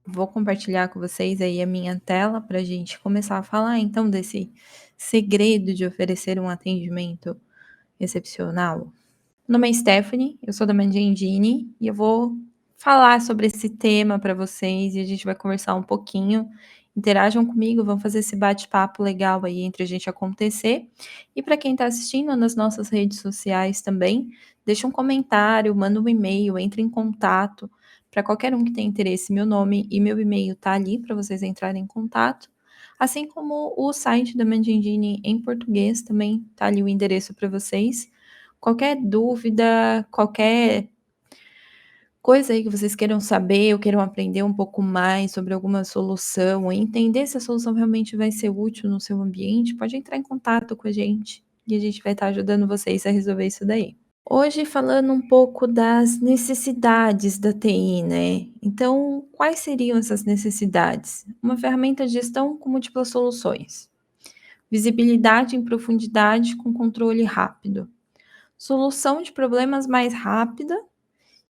Vou compartilhar com vocês aí a minha tela para a gente começar a falar então desse segredo de oferecer um atendimento excepcional. Meu nome é Stephanie, eu sou da Mandia Engine e eu vou falar sobre esse tema para vocês e a gente vai conversar um pouquinho. Interajam comigo, vamos fazer esse bate-papo legal aí entre a gente acontecer. E para quem está assistindo nas nossas redes sociais também, deixa um comentário, manda um e-mail, entre em contato. Para qualquer um que tenha interesse, meu nome e meu e-mail tá ali para vocês entrarem em contato. Assim como o site da Mandia Engine em português também tá ali o endereço para vocês. Qualquer dúvida, qualquer coisa aí que vocês queiram saber ou queiram aprender um pouco mais sobre alguma solução, ou entender se a solução realmente vai ser útil no seu ambiente, pode entrar em contato com a gente e a gente vai estar ajudando vocês a resolver isso daí. Hoje falando um pouco das necessidades da TI, né? Então, quais seriam essas necessidades? Uma ferramenta de gestão com múltiplas soluções. Visibilidade em profundidade com controle rápido. Solução de problemas mais rápida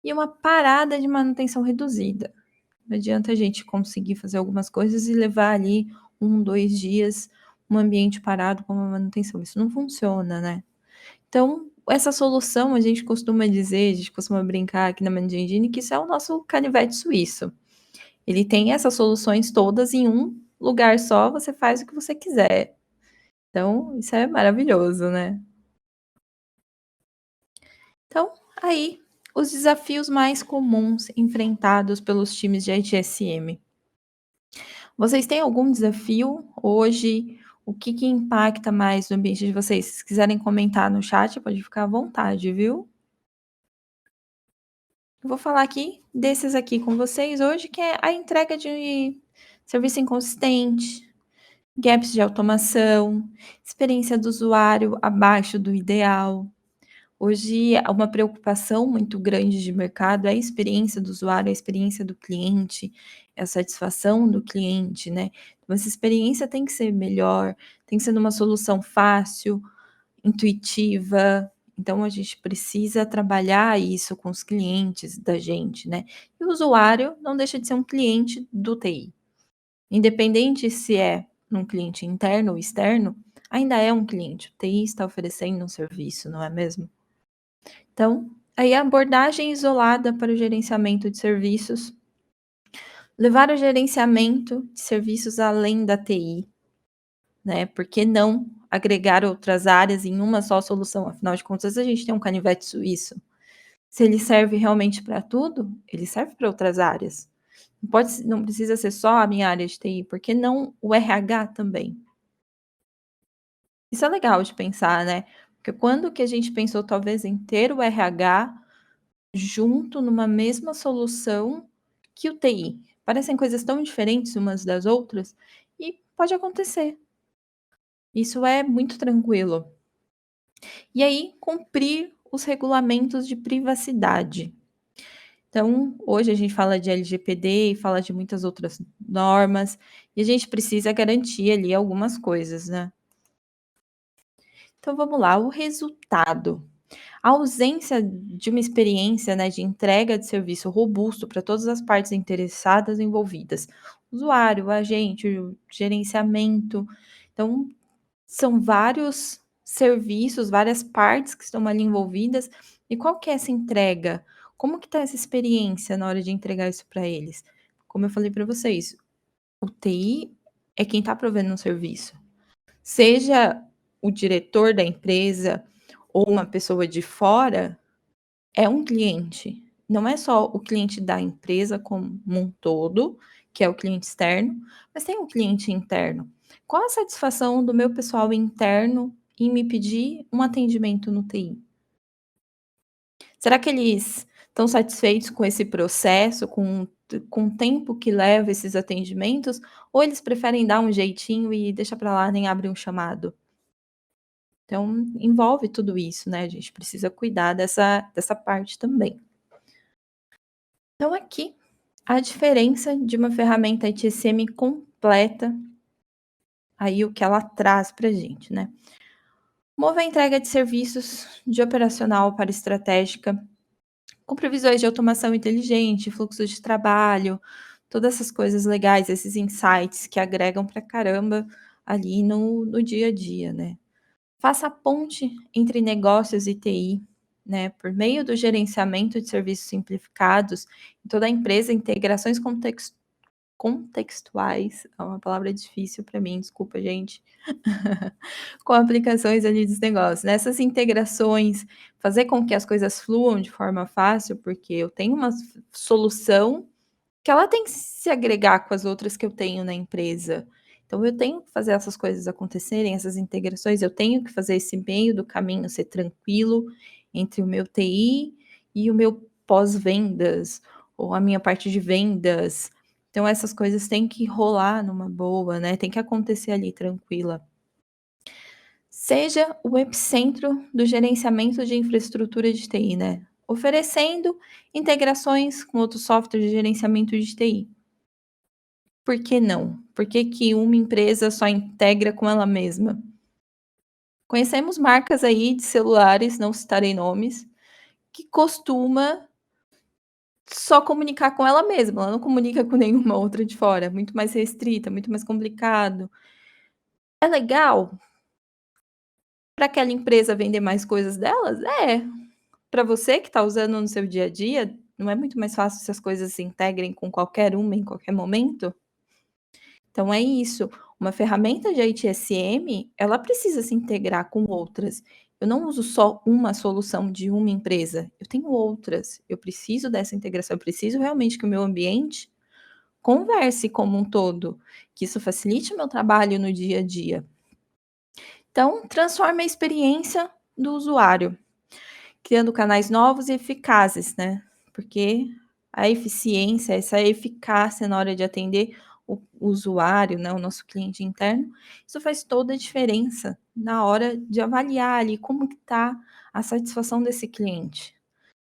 e uma parada de manutenção reduzida. Não adianta a gente conseguir fazer algumas coisas e levar ali 1, 2 dias um ambiente parado com uma manutenção, isso não funciona, né. Então, essa solução a gente costuma dizer, a gente costuma brincar aqui na Mandia Engine que isso é o nosso canivete suíço. Ele tem essas soluções todas em um lugar só, você faz o que você quiser. Então, isso é maravilhoso, né. Então, aí, os desafios mais comuns enfrentados pelos times de ITSM. Vocês têm algum desafio hoje? O que que impacta mais no ambiente de vocês? Se quiserem comentar no chat, pode ficar à vontade, viu? Eu vou falar aqui desses aqui com vocês hoje, que é a entrega de serviço inconsistente, gaps de automação, experiência do usuário abaixo do ideal. Hoje, uma preocupação muito grande de mercado é a experiência do usuário, a experiência do cliente, a satisfação do cliente, né. Então essa experiência tem que ser melhor, tem que ser numa solução fácil, intuitiva, então a gente precisa trabalhar isso com os clientes da gente, né. E o usuário não deixa de ser um cliente do TI. Independente se é um cliente interno ou externo, ainda é um cliente, o TI está oferecendo um serviço, não é mesmo? Então, aí a abordagem isolada para o gerenciamento de serviços, levar o gerenciamento de serviços além da TI, né, por que não agregar outras áreas em uma só solução? Afinal de contas, a gente tem um canivete suíço. Se ele serve realmente para tudo, ele serve para outras áreas. Não precisa ser só a minha área de TI, por que não o RH também? Isso é legal de pensar, né, porque quando que a gente pensou talvez em ter o RH junto numa mesma solução que o TI. Parecem coisas tão diferentes umas das outras e pode acontecer. Isso é muito tranquilo. E aí, cumprir os regulamentos de privacidade. Então, hoje a gente fala de LGPD e fala de muitas outras normas, e a gente precisa garantir ali algumas coisas, né. Então vamos lá, o resultado. A ausência de uma experiência, né, de entrega de serviço robusto para todas as partes interessadas envolvidas, usuário, o agente, o gerenciamento. Então, são vários serviços, várias partes que estão ali envolvidas. E qual que é essa entrega? Como que está essa experiência na hora de entregar isso para eles? Como eu falei para vocês, o TI é quem está provendo um serviço. Seja o diretor da empresa ou uma pessoa de fora, é um cliente. Não é só o cliente da empresa como um todo, que é o cliente externo, mas tem um cliente interno. Qual a satisfação do meu pessoal interno em me pedir um atendimento no TI? Será que eles estão satisfeitos com esse processo, com o tempo que leva esses atendimentos, ou eles preferem dar um jeitinho e deixa para lá, nem abre um chamado? Então, envolve tudo isso, né, a gente precisa cuidar dessa parte também. Então aqui, a diferença de uma ferramenta ITSM completa, aí o que ela traz pra gente, né. Mova a entrega de serviços de operacional para estratégica, com previsões de automação inteligente, fluxos de trabalho, todas essas coisas legais, esses insights que agregam pra caramba ali no dia a dia, né. Faça a ponte entre negócios e TI, né, por meio do gerenciamento de serviços simplificados em toda a empresa, integrações contextuais, é uma palavra difícil para mim, desculpa gente, com aplicações ali dos negócios. Nessas integrações, fazer com que as coisas fluam de forma fácil, porque eu tenho uma solução que ela tem que se agregar com as outras que eu tenho na empresa. Então eu tenho que fazer essas coisas acontecerem, essas integrações, eu tenho que fazer esse meio do caminho ser tranquilo entre o meu TI e o meu pós-vendas, ou a minha parte de vendas. Então essas coisas têm que rolar numa boa, né, tem que acontecer ali tranquila. Seja o epicentro do gerenciamento de infraestrutura de TI, né, oferecendo integrações com outros softwares de gerenciamento de TI. Por que não? Por que que uma empresa só integra com ela mesma? Conhecemos marcas aí de celulares, não citarei nomes, que costuma só comunicar com ela mesma, ela não comunica com nenhuma outra de fora, é muito mais restrita, muito mais complicado. É legal para aquela empresa vender mais coisas delas? É. Para você que está usando no seu dia a dia, não é muito mais fácil se as coisas se integrem com qualquer uma em qualquer momento? Então é isso, uma ferramenta de ITSM, ela precisa se integrar com outras. Eu não uso só uma solução de uma empresa, eu tenho outras. Eu preciso dessa integração, eu preciso realmente que o meu ambiente converse como um todo, que isso facilite o meu trabalho no dia a dia. Então, transforme a experiência do usuário, criando canais novos e eficazes, né, porque a eficiência, essa eficácia na hora de atender o usuário, né, o nosso cliente interno, isso faz toda a diferença na hora de avaliar ali como que tá a satisfação desse cliente.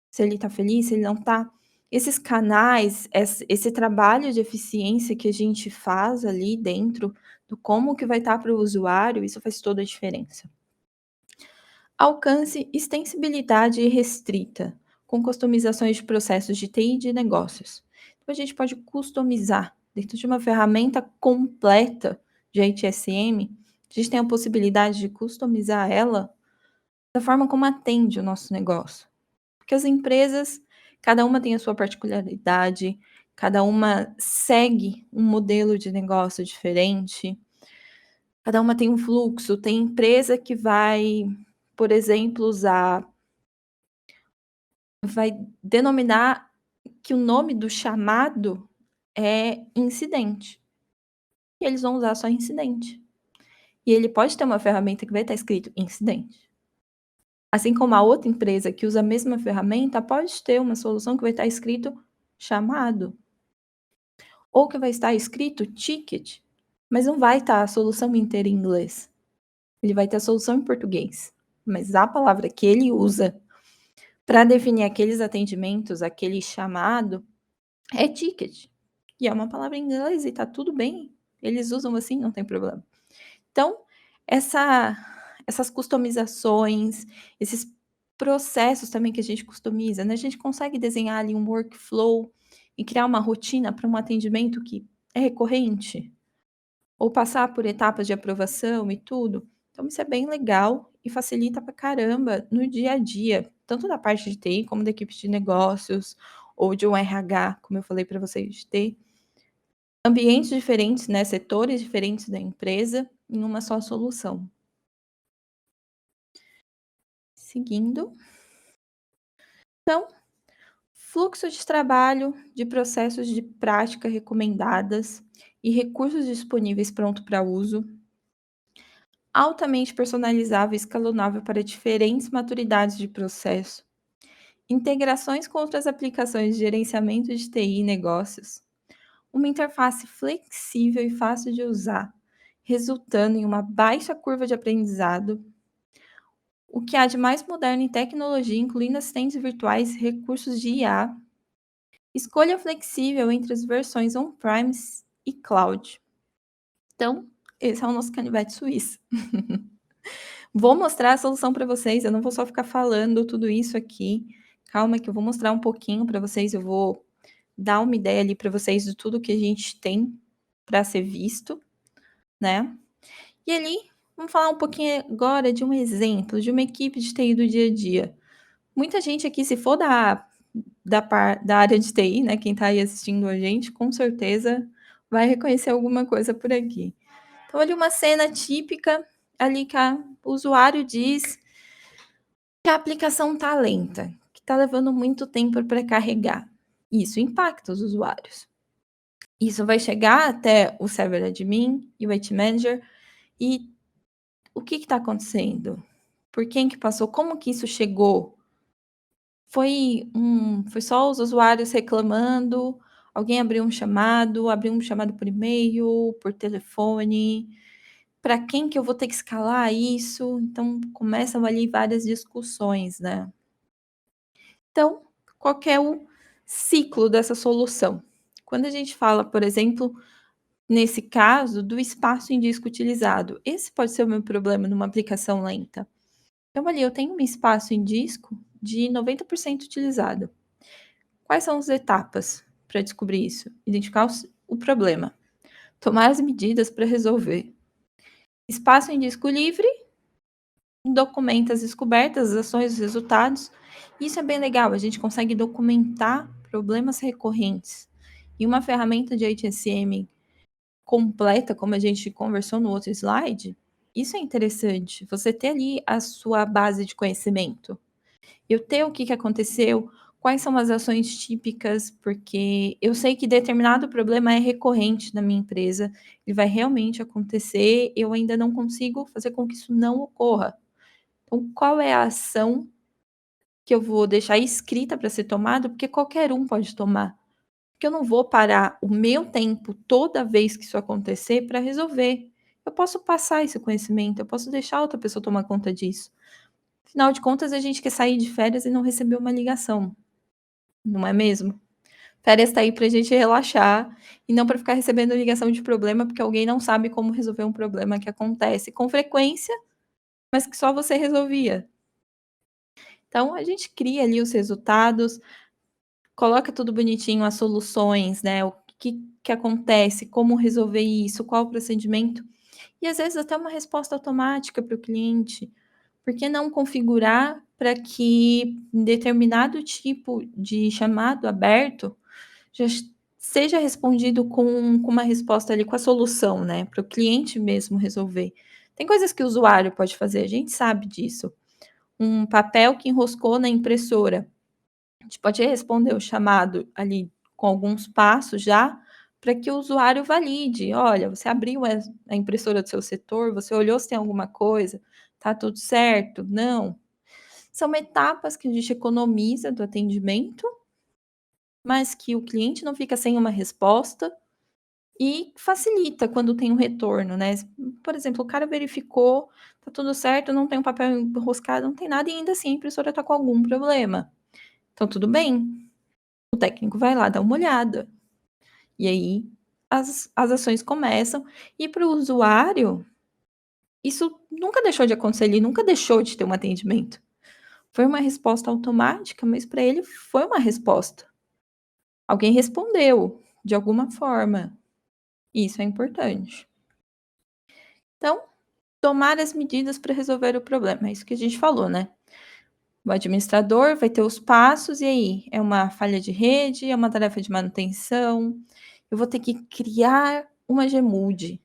Se ele tá feliz, se ele não tá. Esses canais, esse trabalho de eficiência que a gente faz ali dentro do como que vai estar para o usuário, isso faz toda a diferença. Alcance extensibilidade restrita, com customizações de processos de TI e de negócios. Então, a gente pode customizar dentro de uma ferramenta completa de ITSM, a gente tem a possibilidade de customizar ela da forma como atende o nosso negócio. Porque as empresas, cada uma tem a sua particularidade, cada uma segue um modelo de negócio diferente, cada uma tem um fluxo. Tem empresa que vai, por exemplo, vai denominar que o nome do chamado é incidente, e eles vão usar só incidente. E ele pode ter uma ferramenta que vai estar escrito incidente. Assim como a outra empresa que usa a mesma ferramenta pode ter uma solução que vai estar escrito chamado, ou que vai estar escrito ticket, mas não vai estar a solução inteira em inglês. Ele vai ter a solução em português, mas a palavra que ele usa para definir aqueles atendimentos, aquele chamado, é ticket, e é uma palavra em inglês e tá tudo bem, eles usam assim, não tem problema. Então, essa essas customizações, esses processos também que a gente customiza, né, a gente consegue desenhar ali um workflow e criar uma rotina para um atendimento que é recorrente, ou passar por etapas de aprovação e tudo. Então isso é bem legal e facilita pra caramba no dia a dia, tanto da parte de TI como da equipe de negócios ou de um RH, como eu falei para vocês, de ter ambientes diferentes, né, setores diferentes da empresa em uma só solução. Seguindo, então, fluxo de trabalho, de processos de prática recomendadas e recursos disponíveis pronto para uso, altamente personalizável e escalonável para diferentes maturidades de processo, integrações com outras aplicações de gerenciamento de TI e negócios, uma interface flexível e fácil de usar, resultando em uma baixa curva de aprendizado, o que há de mais moderno em tecnologia, incluindo assistentes virtuais e recursos de IA, escolha flexível entre as versões on-premise e cloud. Então, esse é o nosso canivete suíço. Vou mostrar a solução para vocês, eu não vou só ficar falando tudo isso aqui. Calma que eu vou mostrar um pouquinho para vocês, eu vou dar uma ideia ali para vocês de tudo que a gente tem para ser visto, né. E ali, vamos falar um pouquinho agora de um exemplo de uma equipe de TI do dia a dia. Muita gente aqui, se for da área de TI, né, quem está aí assistindo a gente, com certeza vai reconhecer alguma coisa por aqui. Então, ali uma cena típica, ali que o usuário diz que a aplicação tá lenta, que tá levando muito tempo para carregar. Isso impacta os usuários. Isso vai chegar até o server admin e o IT manager e o que está acontecendo? Por quem que passou? Como que isso chegou? Foi só os usuários reclamando? Alguém abriu um chamado por e-mail, por telefone? Para quem que eu vou ter que escalar isso? Então começam ali várias discussões, né. Então, qual que é o ciclo dessa solução? Quando a gente fala, por exemplo, nesse caso do espaço em disco utilizado, esse pode ser o meu problema numa aplicação lenta. Então ali eu tenho um espaço em disco de 90% utilizado. Quais são as etapas para descobrir isso? Identificar o problema, tomar as medidas para resolver. Espaço em disco livre, documenta as descobertas, as ações, os resultados. Isso é bem legal, a gente consegue documentar problemas recorrentes. E uma ferramenta de HSM completa, como a gente conversou no outro slide, isso é interessante. Você ter ali a sua base de conhecimento. Eu ter o que aconteceu, quais são as ações típicas, porque eu sei que determinado problema é recorrente na minha empresa, ele vai realmente acontecer, eu ainda não consigo fazer com que isso não ocorra. Então, qual é a ação que eu vou deixar escrita para ser tomada? Porque qualquer um pode tomar. Porque eu não vou parar o meu tempo toda vez que isso acontecer para resolver. Eu posso passar esse conhecimento, eu posso deixar outra pessoa tomar conta disso. Afinal de contas, a gente quer sair de férias e não receber uma ligação, não é mesmo? Férias tá aí pra gente relaxar e não para ficar recebendo ligação de problema, porque alguém não sabe como resolver um problema que acontece com frequência, mas que só você resolvia. Então a gente cria ali os resultados, coloca tudo bonitinho, as soluções, né, o que acontece, como resolver isso, qual o procedimento, e às vezes até uma resposta automática para o cliente. Por que não configurar para que determinado tipo de chamado aberto já seja respondido com uma resposta ali, com a solução, né, para o cliente mesmo resolver. Tem coisas que o usuário pode fazer, a gente sabe disso. Um papel que enroscou na impressora, a gente pode responder o chamado ali com alguns passos já, para que o usuário valide: "Olha, você abriu a impressora do seu setor, você olhou se tem alguma coisa, tá tudo certo? Não?". São etapas que a gente economiza do atendimento, mas que o cliente não fica sem uma resposta e facilita quando tem um retorno, né. Por exemplo, o cara verificou, tá tudo certo, não tem um papel enroscado, não tem nada e ainda assim a impressora tá com algum problema. Então tudo bem, o técnico vai lá dar uma olhada, e aí as ações começam, e para o usuário, isso nunca deixou de acontecer, ele nunca deixou de ter um atendimento. Foi uma resposta automática, mas para ele foi uma resposta. Alguém respondeu, de alguma forma, e isso é importante. Então, tomar as medidas para resolver o problema, é isso que a gente falou, né. O administrador vai ter os passos, e aí? É uma falha de rede, é uma tarefa de manutenção, eu vou ter que criar uma Gmood.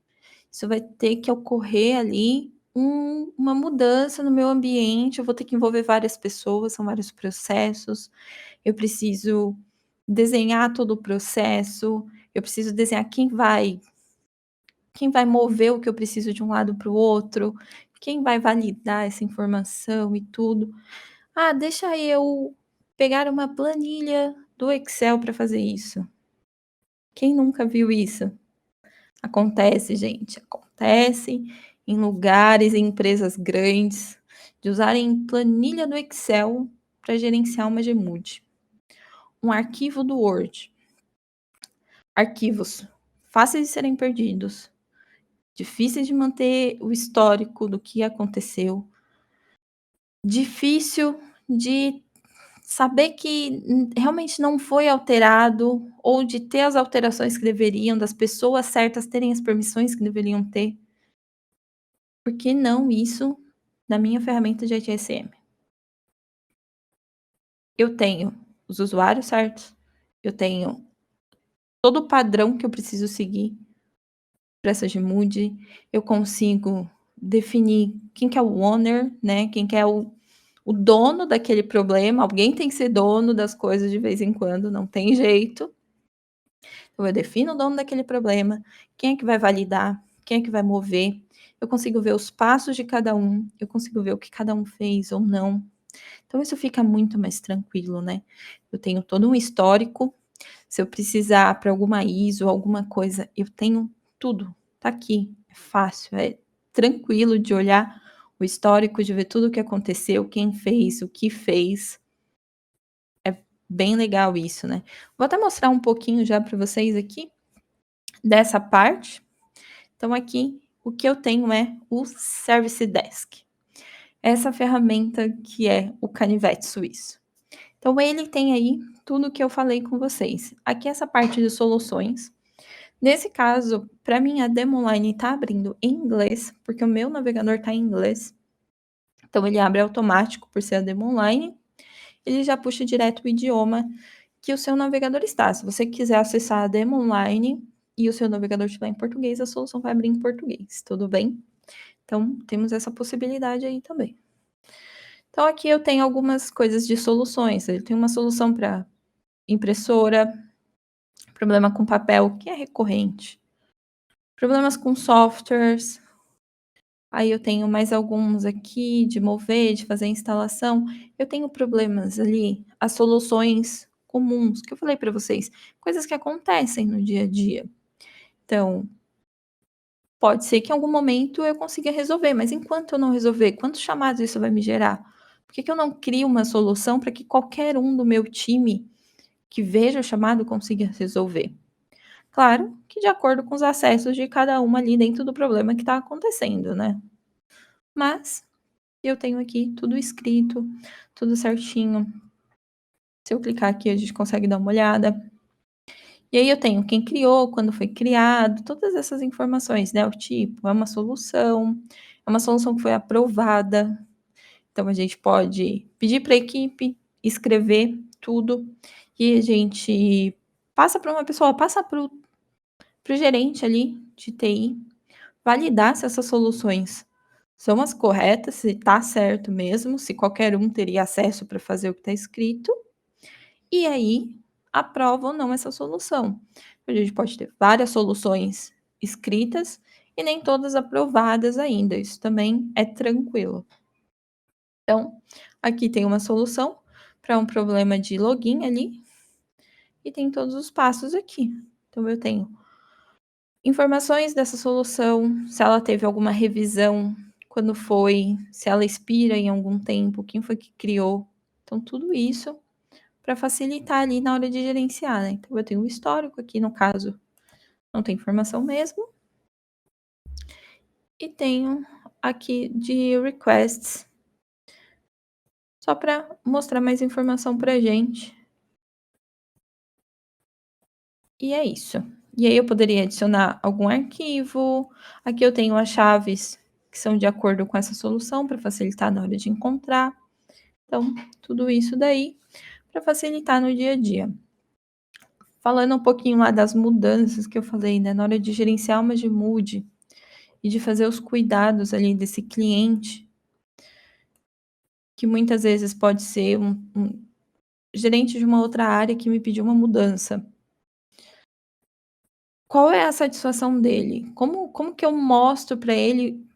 Isso vai ter que ocorrer ali uma mudança no meu ambiente, eu vou ter que envolver várias pessoas, são vários processos, eu preciso desenhar todo o processo, eu preciso desenhar quem vai mover o que eu preciso de um lado para o outro, quem vai validar essa informação e tudo. "Ah, deixa eu pegar uma planilha do Excel para fazer isso". Quem nunca viu isso? Acontece, gente, acontece em lugares, em empresas grandes, de usarem planilha do Excel para gerenciar uma Gmood. Um arquivo do Word. Arquivos fáceis de serem perdidos, difíceis de manter o histórico do que aconteceu. difícil de saber que realmente não foi alterado, ou de ter as alterações que deveriam, das pessoas certas terem as permissões que deveriam ter. Por que não isso na minha ferramenta de ITSM? Eu tenho os usuários certos, eu tenho todo o padrão que eu preciso seguir para essa Gmood, eu consigo definir quem que é o owner, né, quem que é o dono daquele problema, alguém tem que ser dono das coisas de vez em quando, não tem jeito. Então eu defino o dono daquele problema, quem é que vai validar, quem é que vai mover, eu consigo ver os passos de cada um, eu consigo ver o que cada um fez ou não. Então isso fica muito mais tranquilo, né. Eu tenho todo um histórico, se eu precisar para alguma ISO, alguma coisa, eu tenho tudo, tá aqui, é fácil, é tranquilo de olhar o histórico, de ver tudo o que aconteceu, quem fez, o que fez. É bem legal isso, né. Vou até mostrar um pouquinho já para vocês aqui, dessa parte. Então aqui, o que eu tenho é o Service Desk. Essa ferramenta que é o canivete suíço. Então ele tem aí tudo o que eu falei com vocês. Aqui essa parte de soluções. Nesse caso, para mim a demo online está abrindo em inglês, porque o meu navegador está em inglês. Então ele abre automático por ser a demo online, ele já puxa direto o idioma que o seu navegador está. Se você quiser acessar a demo online e o seu navegador estiver em português, a solução vai abrir em português, tudo bem? Então temos essa possibilidade aí também. Então aqui eu tenho algumas coisas de soluções, ele tem uma solução para impressora, problema com papel, que é recorrente, problemas com softwares, aí eu tenho mais alguns aqui de mover, de fazer instalação, eu tenho problemas ali, as soluções comuns, que eu falei para vocês, coisas que acontecem no dia a dia. Então, pode ser que em algum momento eu consiga resolver, mas enquanto eu não resolver, quantos chamados isso vai me gerar? Por que que eu não crio uma solução para que qualquer um do meu time que veja o chamado consiga resolver? Claro que de acordo com os acessos de cada uma ali dentro do problema que está acontecendo, né. Mas eu tenho aqui tudo escrito, tudo certinho. Se eu clicar aqui, a gente consegue dar uma olhada. E aí eu tenho quem criou, quando foi criado, todas essas informações, né, o tipo, é uma solução que foi aprovada, então a gente pode pedir para a equipe escrever tudo, e a gente passa para uma pessoa, passa para o gerente ali de TI, validar se essas soluções são as corretas, se está certo mesmo, se qualquer um teria acesso para fazer o que está escrito, e aí aprova ou não essa solução. A gente pode ter várias soluções escritas e nem todas aprovadas ainda, isso também é tranquilo. Então, aqui tem uma solução para um problema de login ali, e tem todos os passos aqui. Então eu tenho informações dessa solução, se ela teve alguma revisão, quando foi, se ela expira em algum tempo, quem foi que criou. Então tudo isso para facilitar ali na hora de gerenciar, né. Então eu tenho um histórico aqui, no caso, não tem informação mesmo, e tenho aqui de requests, só para mostrar mais informação pra gente. E é isso. E aí eu poderia adicionar algum arquivo, aqui eu tenho as chaves que são de acordo com essa solução para facilitar na hora de encontrar. Então, tudo isso daí para facilitar no dia a dia. Falando um pouquinho lá das mudanças que eu falei, né, na hora de gerenciar uma Gmood e de fazer os cuidados ali desse cliente, que muitas vezes pode ser um gerente de uma outra área que me pediu uma mudança. Qual é a satisfação dele? Como que eu mostro para ele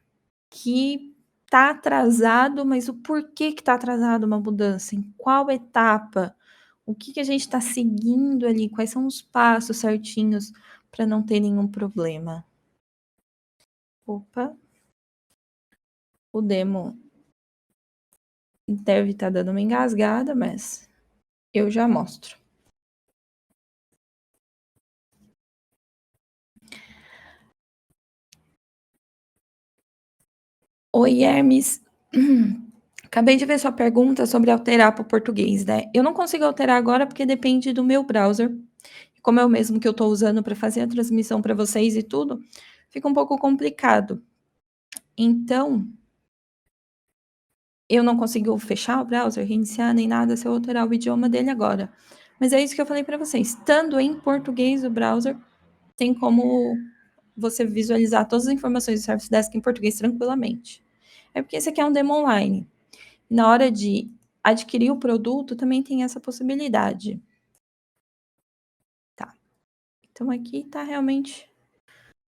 que tá atrasado, mas o porquê que tá atrasado uma mudança, em qual etapa, o que que a gente está seguindo ali, quais são os passos certinhos para não ter nenhum problema. Opa, o demo deve estar dando uma engasgada, mas eu já mostro. Oi, Hermes. Acabei de ver sua pergunta sobre alterar para o português, né. Eu não consigo alterar agora, porque depende do meu browser. Como é o mesmo que eu estou usando para fazer a transmissão para vocês e tudo, fica um pouco complicado. Então, eu não consigo fechar o browser, reiniciar nem nada se eu alterar o idioma dele agora. Mas é isso que eu falei para vocês, estando em português o browser, tem como você visualizar todas as informações do Service Desk em português tranquilamente. É porque esse aqui é um demo online. Na hora de adquirir o produto, também tem essa possibilidade. Tá. Então aqui tá realmente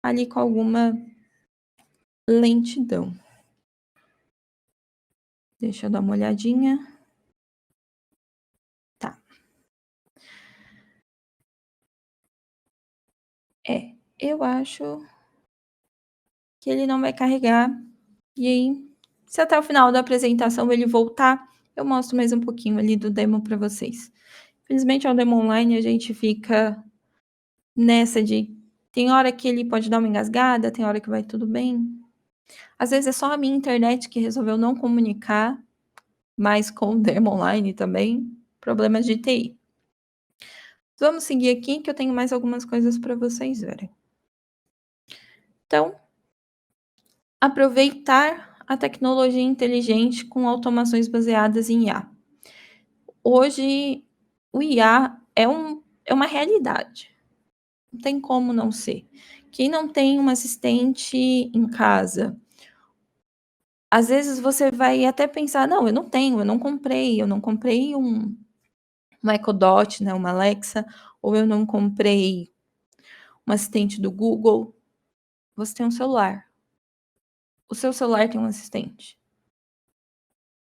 ali com alguma lentidão. Deixa eu dar uma olhadinha. Tá. É, eu acho que ele não vai carregar. E aí, se até o final da apresentação ele voltar, eu mostro mais um pouquinho ali do demo para vocês. Infelizmente é um demo online, a gente fica nessa de tem hora que ele pode dar uma engasgada, tem hora que vai tudo bem. Às vezes é só a minha internet que resolveu não comunicar mais com o demo online também, problemas de TI. Vamos seguir aqui que eu tenho mais algumas coisas para vocês verem. Então, aproveitar a tecnologia inteligente com automações baseadas em IA. Hoje, o IA é uma realidade, não tem como não ser. Quem não tem uma assistente em casa, às vezes você vai até pensar: "Não, eu não tenho, eu não comprei um Echo Dot, né, uma Alexa, ou eu não comprei um assistente do Google". Você tem um celular, o seu celular tem um assistente,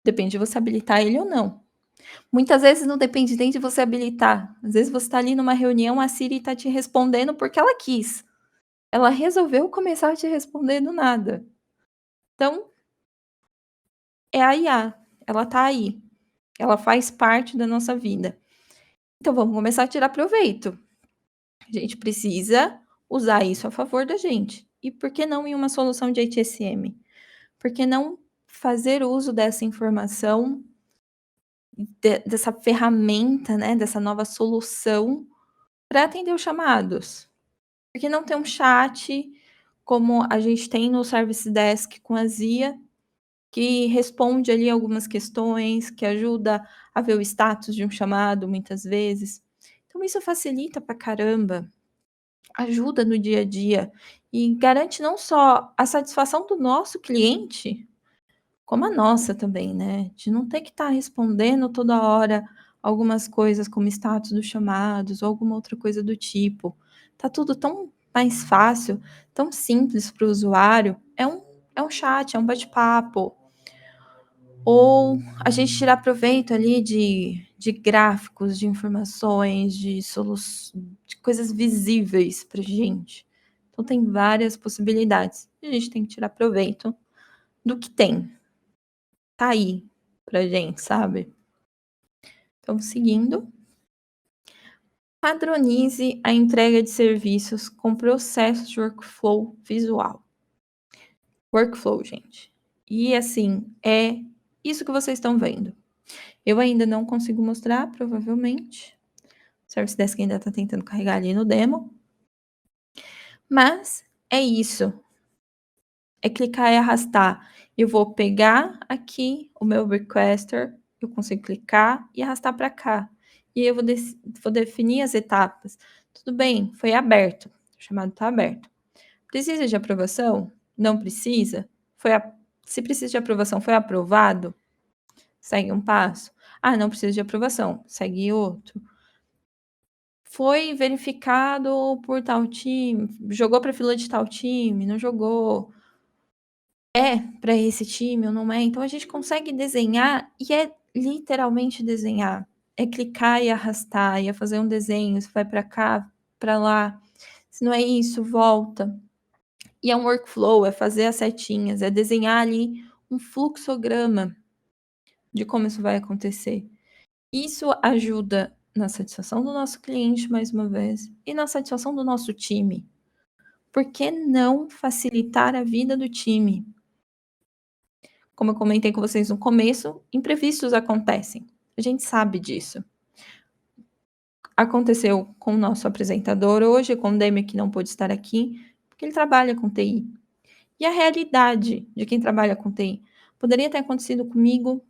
depende de você habilitar ele ou não. Muitas vezes não depende nem de você habilitar, às vezes você está ali numa reunião, a Siri está te respondendo porque ela quis. Ela resolveu começar a te responder do nada. Então, é a IA, ela tá aí, ela faz parte da nossa vida. Então vamos começar a tirar proveito. A gente precisa usar isso a favor da gente. E por que não em uma solução de HSM? Por que não fazer uso dessa informação, dessa ferramenta, né, dessa nova solução para atender os chamados? Por que não ter um chat como a gente tem no Service Desk com a Zia, que responde ali algumas questões, que ajuda a ver o status de um chamado muitas vezes. Então isso facilita pra caramba, ajuda no dia a dia e garante não só a satisfação do nosso cliente, como a nossa também, né, de não ter que estar respondendo toda hora algumas coisas como status dos chamados ou alguma outra coisa do tipo. Tá tudo tão mais fácil, tão simples para o usuário, é um chat, é um bate-papo. Ou a gente tirar proveito ali de gráficos, de informações, de coisas visíveis pra gente. Então tem várias possibilidades, e a gente tem que tirar proveito do que tem. Tá aí pra gente, sabe. Então seguindo, padronize a entrega de serviços com processos de workflow visual. Workflow, gente. E assim, é isso que vocês estão vendo. Eu ainda não consigo mostrar, provavelmente. O Service Desk ainda está tentando carregar ali no demo. Mas é isso. É clicar e arrastar. Eu vou pegar aqui o meu requester, eu consigo clicar e arrastar para cá. E aí eu vou definir as etapas. Tudo bem, foi aberto, o chamado está aberto. Precisa de aprovação? Não precisa? Se precisa de aprovação, foi aprovado? Segue um passo. Ah, não precisa de aprovação, segue outro. Foi verificado por tal time, jogou para fila de tal time, não jogou. É para esse time ou não é? Então a gente consegue desenhar e é literalmente desenhar. É clicar e arrastar, e é fazer um desenho, se vai para cá, para lá. Se não é isso, volta. E é um workflow, é fazer as setinhas, é desenhar ali um fluxograma de como isso vai acontecer. Isso ajuda na satisfação do nosso cliente, mais uma vez, e na satisfação do nosso time. Por que não facilitar a vida do time? Como eu comentei com vocês no começo, imprevistos acontecem, a gente sabe disso. Aconteceu com o nosso apresentador hoje, com o Demi que não pôde estar aqui, porque ele trabalha com TI. E a realidade de quem trabalha com TI, poderia ter acontecido comigo,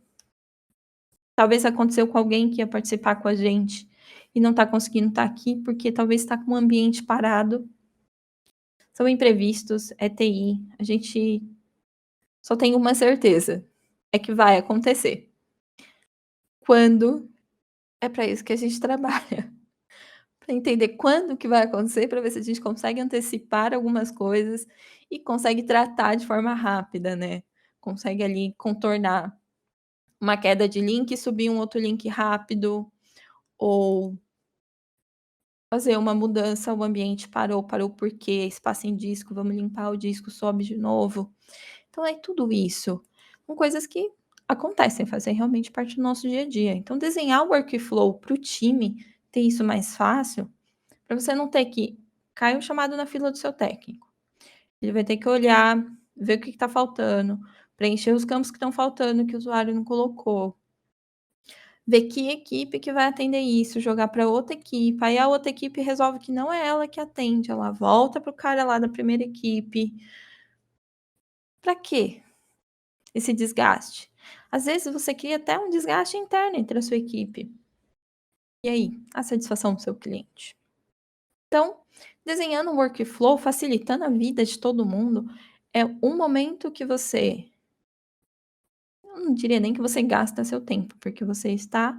talvez aconteceu com alguém que ia participar com a gente e não está conseguindo estar aqui, porque talvez está com o ambiente parado. São imprevistos, é TI, a gente só tem uma certeza, é que vai acontecer. Quando é para isso que a gente trabalha, para entender quando que vai acontecer, para ver se a gente consegue antecipar algumas coisas e consegue tratar de forma rápida, né. Consegue ali contornar uma queda de link e subir um outro link rápido, ou fazer uma mudança, o ambiente parou por quê? Espaço em disco, vamos limpar o disco, sobe de novo. Então é tudo isso, são coisas que acontecem, fazem realmente parte do nosso dia a dia. Então desenhar o workflow para o time ter isso mais fácil, para você não ter que cair um chamado na fila do seu técnico. Ele vai ter que olhar, ver o que está faltando, preencher os campos que estão faltando, que o usuário não colocou. Ver que equipe que vai atender isso, jogar para outra equipe, aí a outra equipe resolve que não é ela que atende, ela volta para o cara lá da primeira equipe. Para quê esse desgaste? Às vezes você cria até um desgaste interno entre a sua equipe. E aí, a satisfação do seu cliente? Então, desenhando um workflow, facilitando a vida de todo mundo, é um momento que você, eu não diria nem que você gasta seu tempo, porque você está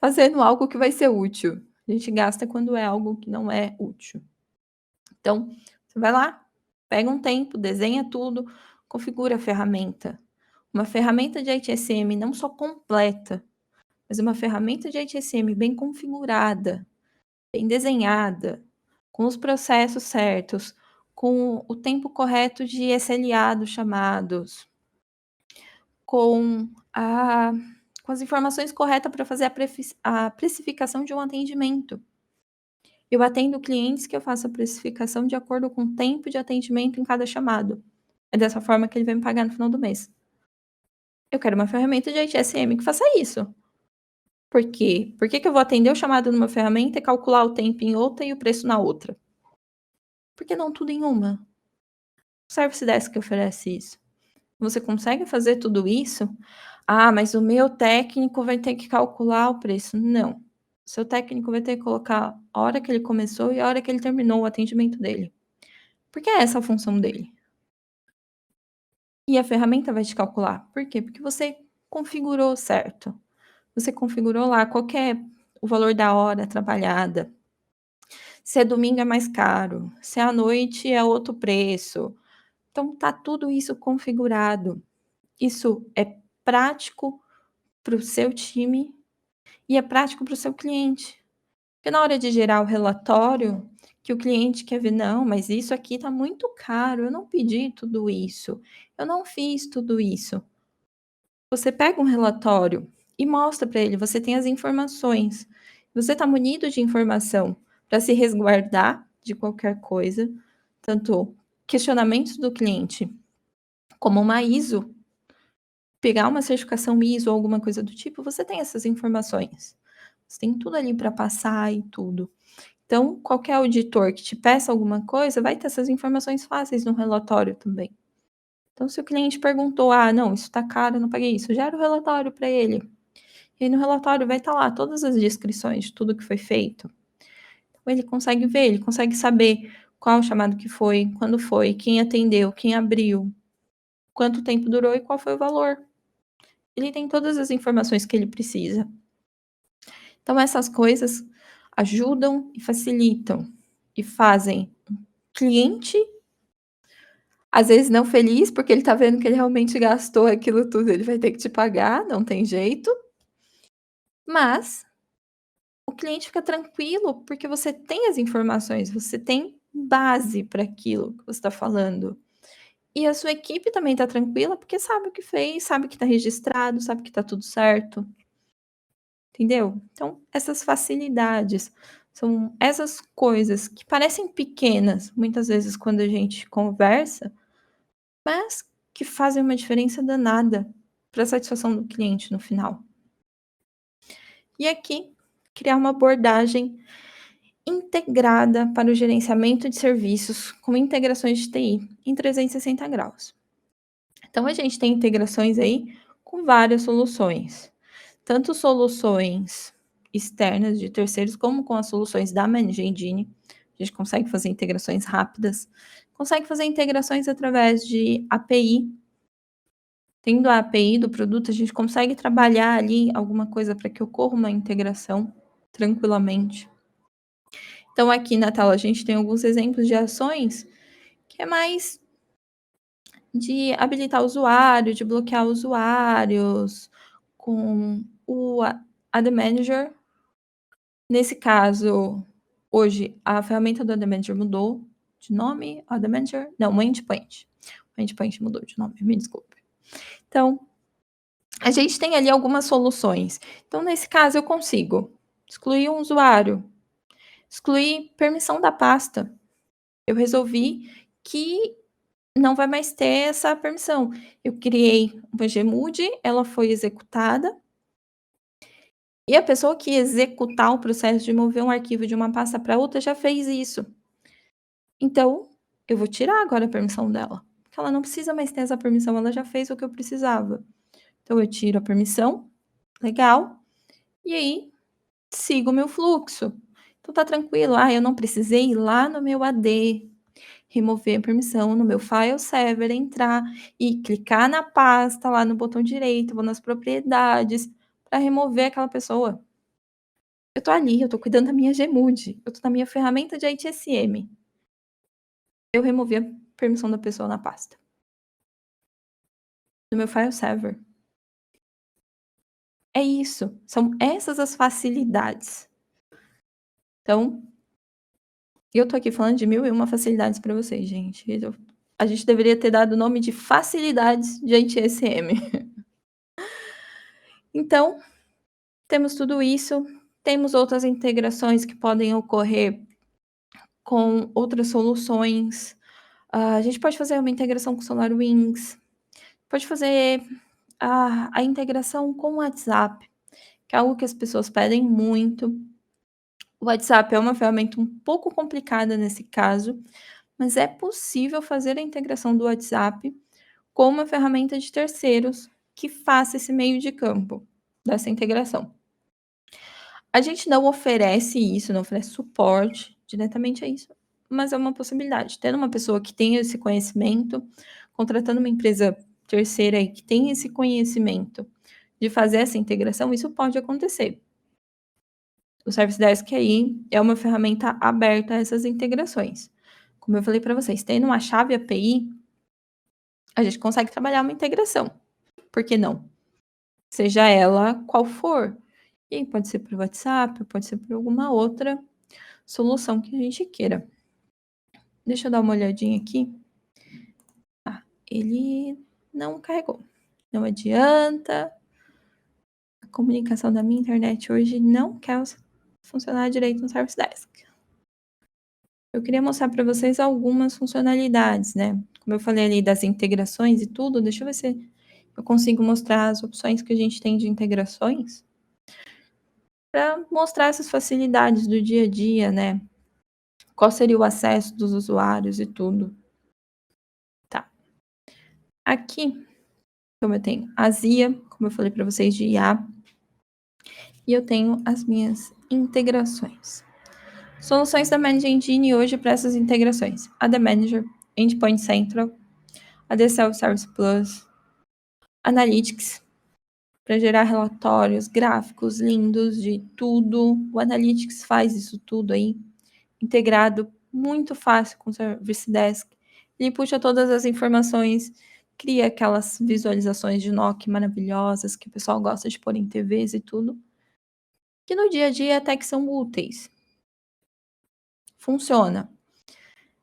fazendo algo que vai ser útil. A gente gasta quando é algo que não é útil. Então, você vai lá, pega um tempo, desenha tudo, configura a ferramenta. Uma ferramenta de ITSM não só completa, mas uma ferramenta de ITSM bem configurada, bem desenhada, com os processos certos, com o tempo correto de SLA dos chamados, com a com as informações corretas para fazer a precificação de um atendimento. Eu atendo clientes que eu faço a precificação de acordo com o tempo de atendimento em cada chamado. É dessa forma que ele vai me pagar no final do mês. Eu quero uma ferramenta de ITSM que faça isso. Por quê? Por que que eu vou atender o chamado numa ferramenta e calcular o tempo em outra e o preço na outra? Por que não tudo em uma? O Service Desk oferece isso. Você consegue fazer tudo isso? Ah, mas o meu técnico vai ter que calcular o preço. Não. O seu técnico vai ter que colocar a hora que ele começou e a hora que ele terminou o atendimento dele. Porque é essa a função dele. E a ferramenta vai te calcular. Por quê? Porque você configurou certo. Você configurou lá qual que é o valor da hora trabalhada. Se é domingo é mais caro, se é à noite é outro preço. Então tá tudo isso configurado. Isso é prático para o seu time e é prático para o seu cliente. Porque na hora de gerar o relatório, que o cliente quer ver: "Não, mas isso aqui está muito caro, eu não pedi tudo isso, eu não fiz tudo isso". Você pega um relatório e mostra para ele, você tem as informações. Você está munido de informação para se resguardar de qualquer coisa, tanto questionamentos do cliente, como uma ISO, pegar uma certificação ISO ou alguma coisa do tipo, você tem essas informações. Você tem tudo ali para passar e tudo. Então, qualquer auditor que te peça alguma coisa, vai ter essas informações fáceis no relatório também. Então, se o cliente perguntou: "Ah, não, isso está caro, eu não paguei isso", gera o relatório para ele. E aí no relatório vai estar lá todas as descrições de tudo que foi feito. Então ele consegue ver, ele consegue saber qual o chamado que foi, quando foi, quem atendeu, quem abriu, quanto tempo durou e qual foi o valor. Ele tem todas as informações que ele precisa. Então essas coisas ajudam e facilitam e fazem o cliente, às vezes não feliz, porque ele está vendo que ele realmente gastou aquilo tudo, ele vai ter que te pagar, não tem jeito, mas o cliente fica tranquilo, porque você tem as informações, você tem base para aquilo que você está falando. E a sua equipe também está tranquila, porque sabe o que fez, sabe que está registrado, sabe que está tudo certo, entendeu? Então, essas facilidades, são essas coisas que parecem pequenas, muitas vezes quando a gente conversa, mas que fazem uma diferença danada. para a satisfação do cliente no final. E aqui, criar uma abordagem integrada para o gerenciamento de serviços com integrações de TI em 360 graus. Então a gente tem integrações aí com várias soluções, tanto soluções externas de terceiros, como com as soluções da Managing Engine. A gente consegue fazer integrações rápidas, consegue fazer integrações através de API. Tendo a API do produto, a gente consegue trabalhar ali alguma coisa para que ocorra uma integração tranquilamente. Então, aqui na tela, a gente tem alguns exemplos de ações que é mais de habilitar o usuário, de bloquear usuários com o AD Manager. Nesse caso, hoje, a ferramenta do AD Manager mudou de nome, AD Manager, não, o Endpoint. O Endpoint mudou de nome, me desculpe. Então, a gente tem ali algumas soluções. Então, nesse caso, eu consigo excluir um usuário, excluir permissão da pasta. Eu resolvi que não vai mais ter essa permissão. Eu criei uma Gmood, ela foi executada, e a pessoa que executar o processo de mover um arquivo de uma pasta para outra já fez isso. Então, eu vou tirar agora a permissão dela, porque ela não precisa mais ter essa permissão, ela já fez o que eu precisava. Então, eu tiro a permissão, legal, e aí sigo o meu fluxo. Então, tá tranquilo. Ah, eu não precisei ir lá no meu AD, remover a permissão no meu file server, entrar e clicar na pasta lá no botão direito, vou nas propriedades, para remover aquela pessoa. Eu tô ali, eu tô cuidando da minha Gmood, eu tô na minha ferramenta de ITSM. Eu removi a permissão da pessoa na pasta. No meu file server. É isso, são essas as facilidades. Então, eu tô aqui falando de 1001 facilidades para vocês, gente. A gente deveria ter dado o nome de facilidades de ITSM. Então, temos tudo isso, temos outras integrações que podem ocorrer com outras soluções. A gente pode fazer uma integração com SolarWinds, pode fazer a integração com o WhatsApp, que é algo que as pessoas pedem muito. O WhatsApp é uma ferramenta um pouco complicada nesse caso, mas é possível fazer a integração do WhatsApp com uma ferramenta de terceiros que faça esse meio de campo dessa integração. A gente não oferece isso, não oferece suporte diretamente a isso, mas é uma possibilidade. Tendo uma pessoa que tenha esse conhecimento, contratando uma empresa terceira aí que tem esse conhecimento de fazer essa integração, isso pode acontecer. O Service Desk aí é uma ferramenta aberta a essas integrações. Como eu falei para vocês, tendo uma chave API, a gente consegue trabalhar uma integração. Por que não? Seja ela qual for. E aí pode ser por WhatsApp, pode ser por alguma outra solução que a gente queira. Deixa eu dar uma olhadinha aqui. Ah, ele não carregou. Não adianta. A comunicação da minha internet hoje não quer funcionar direito no Service Desk. Eu queria mostrar para vocês algumas funcionalidades, né? Como eu falei ali das integrações e tudo, deixa eu ver se eu consigo mostrar as opções que a gente tem de integrações para mostrar essas facilidades do dia a dia, né? Qual seria o acesso dos usuários e tudo. Tá. Aqui, como eu tenho a ZIA, como eu falei para vocês, de IA, e eu tenho as minhas integrações. Soluções da Managing Engine hoje para essas integrações. AD Manager, Endpoint Central, AD Self-Service Plus, Analytics, para gerar relatórios, gráficos lindos de tudo. O Analytics faz isso tudo aí, integrado, muito fácil com o Service Desk. Ele puxa todas as informações, cria aquelas visualizações de NOC maravilhosas que o pessoal gosta de pôr em TVs e tudo, que no dia a dia até que são úteis. Funciona.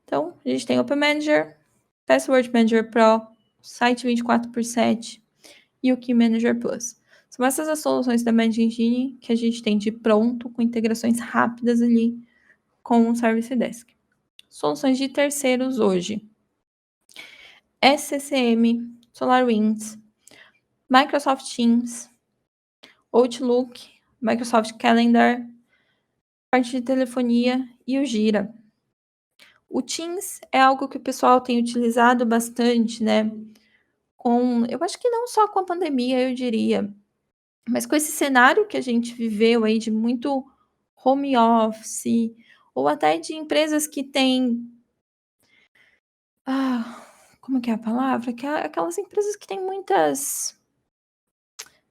Então, a gente tem Open Manager, Password Manager Pro, Site 24/7 e o Key Manager Plus. São essas as soluções da Managing Engine que a gente tem de pronto, com integrações rápidas ali com o Service Desk. Soluções de terceiros hoje. SCCM, SolarWinds, Microsoft Teams, Outlook, Microsoft Calendar, parte de telefonia e o Gira. O Teams é algo que o pessoal tem utilizado bastante, né, eu acho que não só com a pandemia, eu diria, mas com esse cenário que a gente viveu aí de muito home office, ou até de empresas que têm, ah, como que é a palavra? Que é aquelas empresas que têm muitas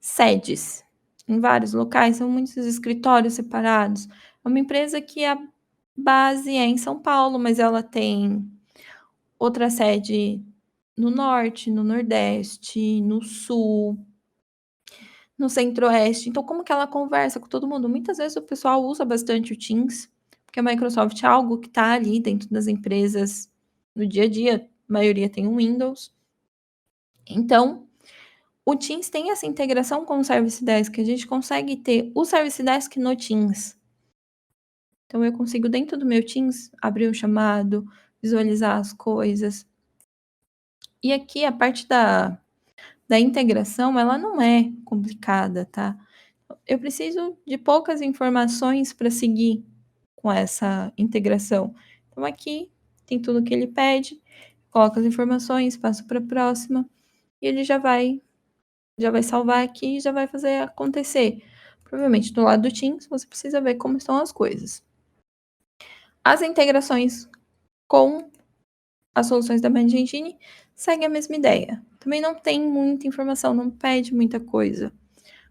sedes em vários locais, são muitos escritórios separados. É uma empresa que a base é em São Paulo, mas ela tem outra sede no norte, no nordeste, no sul, no centro-oeste. Então, como que ela conversa com todo mundo? Muitas vezes o pessoal usa bastante o Teams, porque a Microsoft é algo que está ali dentro das empresas no dia a dia, a maioria tem um Windows. Então, o Teams tem essa integração com o Service Desk, a gente consegue ter o Service Desk no Teams. Então eu consigo dentro do meu Teams abrir um chamado, visualizar as coisas. E aqui a parte da integração, ela não é complicada, tá. Eu preciso de poucas informações para seguir com essa integração. Então aqui tem tudo que ele pede, coloco as informações, passo para a próxima, e ele já vai salvar aqui e já vai fazer acontecer. Provavelmente do lado do Teams, você precisa ver como estão as coisas. As integrações com as soluções da Managed Engine seguem a mesma ideia. Também não tem muita informação, não pede muita coisa.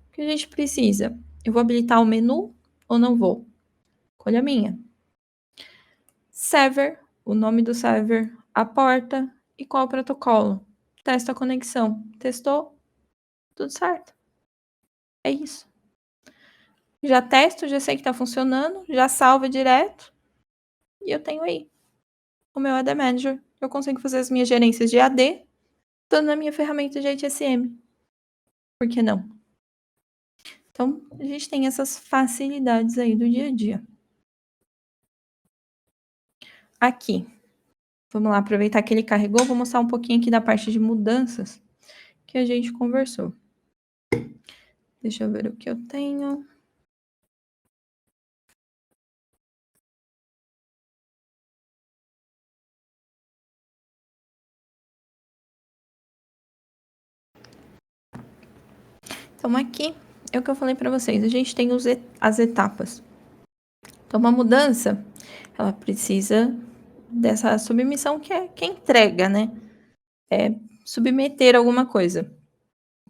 O que a gente precisa? Eu vou habilitar o menu ou não vou? Escolha minha. Server, o nome do server, a porta e qual o protocolo. Testa a conexão. Testou? Tudo certo. É isso. Já testo, já sei que está funcionando, já salva direto e eu tenho aí o meu AD Manager. Eu consigo fazer as minhas gerências de AD, estando na minha ferramenta de HSM. Por que não? Então, a gente tem essas facilidades aí do dia a dia. Aqui, vamos lá aproveitar que ele carregou, vou mostrar um pouquinho aqui da parte de mudanças que a gente conversou. Deixa eu ver o que eu tenho. Então, aqui é o que eu falei para vocês, a gente tem as etapas. Então, uma mudança, ela precisa dessa submissão que é entrega, né? É submeter alguma coisa.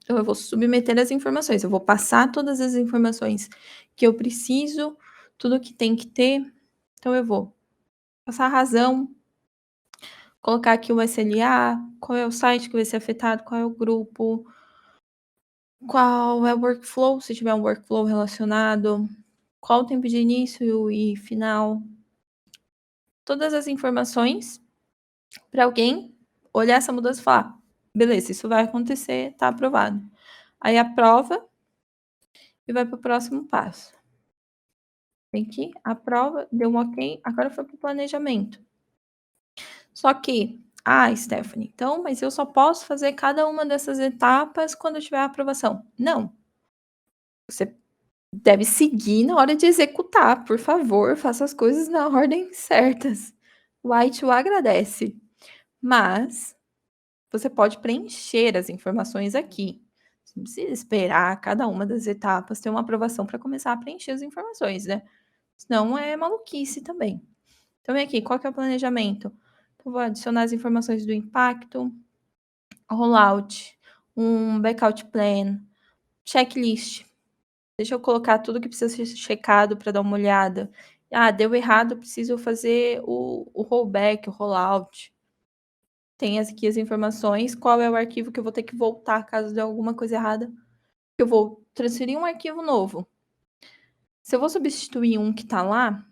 Então, eu vou submeter as informações, eu vou passar todas as informações que eu preciso, tudo que tem que ter. Então, eu vou passar a razão, colocar aqui o SLA, qual é o site que vai ser afetado, qual é o grupo, qual é o workflow, se tiver um workflow relacionado, qual o tempo de início e final. Todas as informações para alguém olhar essa mudança e falar: beleza, isso vai acontecer, tá aprovado. Aí aprova e vai para o próximo passo. Tem que aprova, deu um ok, agora foi para o planejamento. Só que, Stephanie, então, mas eu só posso fazer cada uma dessas etapas quando eu tiver a aprovação. Não. Você deve seguir na hora de executar, por favor, faça as coisas na ordem certas. O IT o agradece. Mas você pode preencher as informações aqui. Você não precisa esperar cada uma das etapas ter uma aprovação para começar a preencher as informações, né? Senão é maluquice também. Então, vem aqui, qual que é o planejamento? Então, vou adicionar as informações do impacto, rollout, um backout plan, checklist. Deixa eu colocar tudo que precisa ser checado para dar uma olhada. Deu errado, preciso fazer o rollback, o rollout. Tem aqui as informações, qual é o arquivo que eu vou ter que voltar caso dê alguma coisa errada. Eu vou transferir um arquivo novo. Se eu vou substituir um que está lá,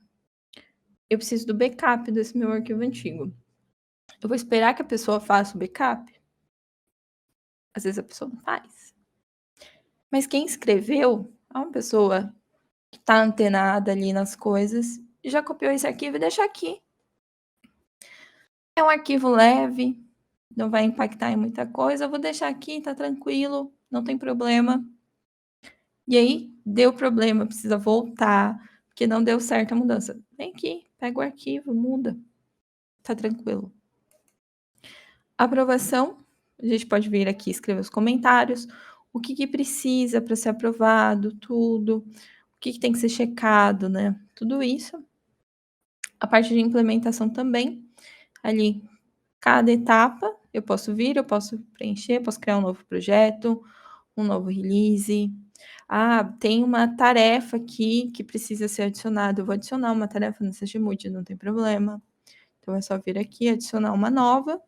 eu preciso do backup desse meu arquivo antigo. Eu vou esperar que a pessoa faça o backup? Às vezes a pessoa não faz. Mas quem escreveu é uma pessoa que está antenada ali nas coisas e já copiou esse arquivo e deixa aqui. É um arquivo leve, não vai impactar em muita coisa, eu vou deixar aqui, tá tranquilo. não tem problema. E aí, deu problema, precisa voltar, porque não deu certo a mudança. Vem aqui, pega o arquivo, muda, tá tranquilo. Aprovação, a gente pode vir aqui escrever os comentários, o que, que precisa para ser aprovado, tudo, o que, que tem que ser checado, né? Tudo isso. A parte de implementação também, ali, cada etapa, eu posso vir, eu posso preencher, eu posso criar um novo projeto, um novo release. Ah, tem uma tarefa aqui que precisa ser adicionada. Eu vou adicionar uma tarefa no SageMood, não tem problema. Então é só vir aqui, adicionar uma nova,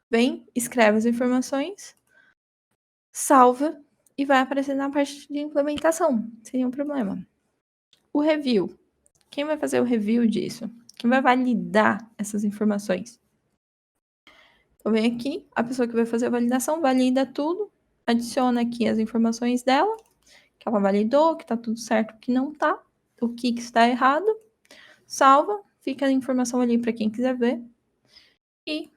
vem, escreve as informações, salva e vai aparecer na parte de implementação, sem nenhum problema. O review. Quem vai fazer o review disso? Quem vai validar essas informações? Então vem aqui, a pessoa que vai fazer a validação valida tudo, adiciona aqui as informações dela, que ela validou, que tá tudo certo, que não tá, o que está errado, salva, fica a informação ali para quem quiser ver. E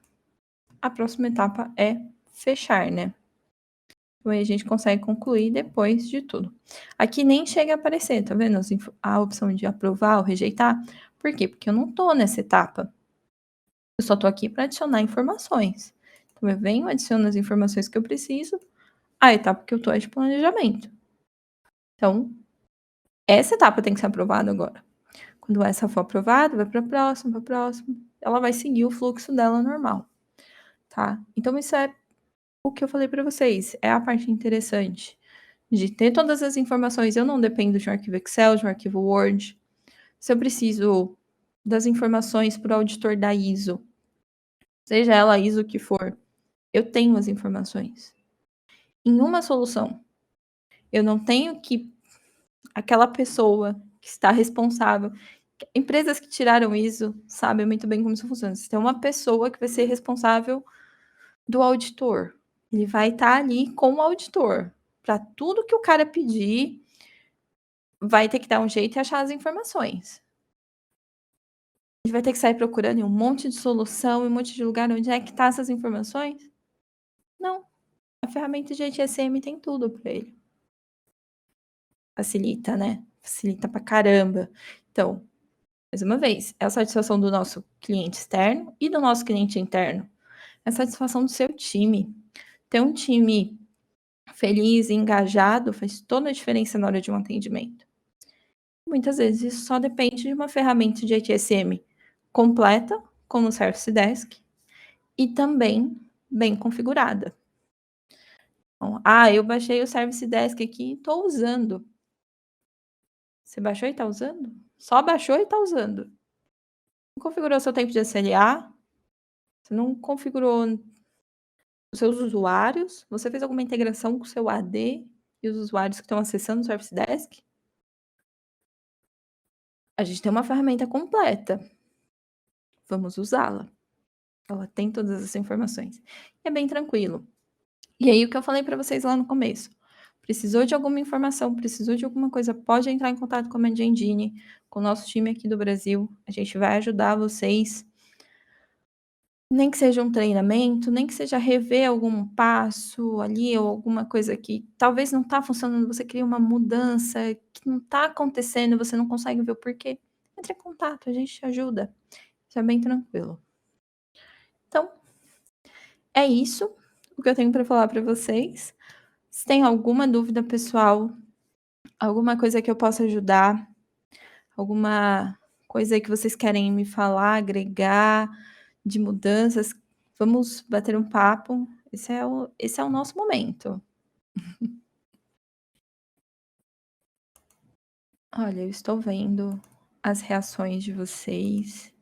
a próxima etapa é fechar, né? Então aí a gente consegue concluir depois de tudo. Aqui nem chega a aparecer, tá vendo? A opção de aprovar ou rejeitar. Por quê? Porque eu não tô nessa etapa. Eu só tô aqui para adicionar informações. Então eu venho, adiciono as informações que eu preciso. A etapa que eu tô é de planejamento. Então, essa etapa tem que ser aprovada agora. Quando essa for aprovada, vai para a próxima, para a próxima. Ela vai seguir o fluxo dela normal, tá? Então, isso é o que eu falei para vocês. É a parte interessante de ter todas as informações. Eu não dependo de um arquivo Excel, de um arquivo Word. Se eu preciso das informações para o auditor da ISO, seja ela a ISO que for, eu tenho as informações. Em uma solução, eu não tenho que aquela pessoa que está responsável. Empresas que tiraram ISO sabem muito bem como isso funciona. Você tem uma pessoa que vai ser responsável do auditor. Ele vai estar ali com o auditor. Para tudo que o cara pedir, vai ter que dar um jeito e achar as informações. Ele vai ter que sair procurando em um monte de solução, em um monte de lugar onde é que tá essas informações? Não. A ferramenta de GTSM tem tudo para ele. Facilita, né? Facilita pra caramba. Então, mais uma vez, é a satisfação do nosso cliente externo e do nosso cliente interno. É a satisfação do seu time. Ter um time feliz e engajado faz toda a diferença na hora de um atendimento. Muitas vezes isso só depende de uma ferramenta de ITSM completa, como o Service Desk, e também bem configurada. Então, eu baixei o Service Desk aqui e estou usando. Você baixou e está usando? Só baixou e está usando. Não configurou seu tempo de SLA, você não configurou os seus usuários, você fez alguma integração com o seu AD e os usuários que estão acessando o Service Desk? A gente tem uma ferramenta completa. Vamos usá-la. Ela tem todas as informações. É bem tranquilo. E aí, o que eu falei para vocês lá no começo. Precisou de alguma informação, precisou de alguma coisa, pode entrar em contato com a Mind Engine, com o nosso time aqui do Brasil. A gente vai ajudar vocês. Nem que seja um treinamento, nem que seja rever algum passo ali ou alguma coisa que talvez não está funcionando, você cria uma mudança que não está acontecendo, você não consegue ver o porquê. Entre em contato, a gente te ajuda. Isso é bem tranquilo. Então, é isso o que eu tenho para falar para vocês. Se tem alguma dúvida, pessoal, alguma coisa que eu possa ajudar, alguma coisa aí que vocês querem me falar, agregar de mudanças, vamos bater um papo. Esse é o nosso momento. Olha, eu estou vendo as reações de vocês,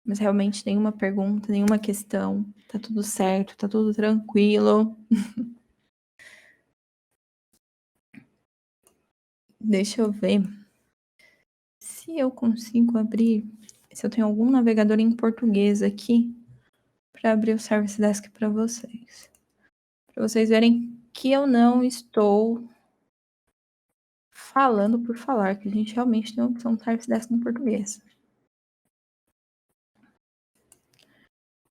mas realmente nenhuma pergunta, nenhuma questão. Tá tudo certo, tá tudo tranquilo. Deixa eu ver se eu consigo abrir, se eu tenho algum navegador em português aqui para abrir o Service Desk para vocês verem que eu não estou falando por falar, que a gente realmente tem uma opção Service Desk em português.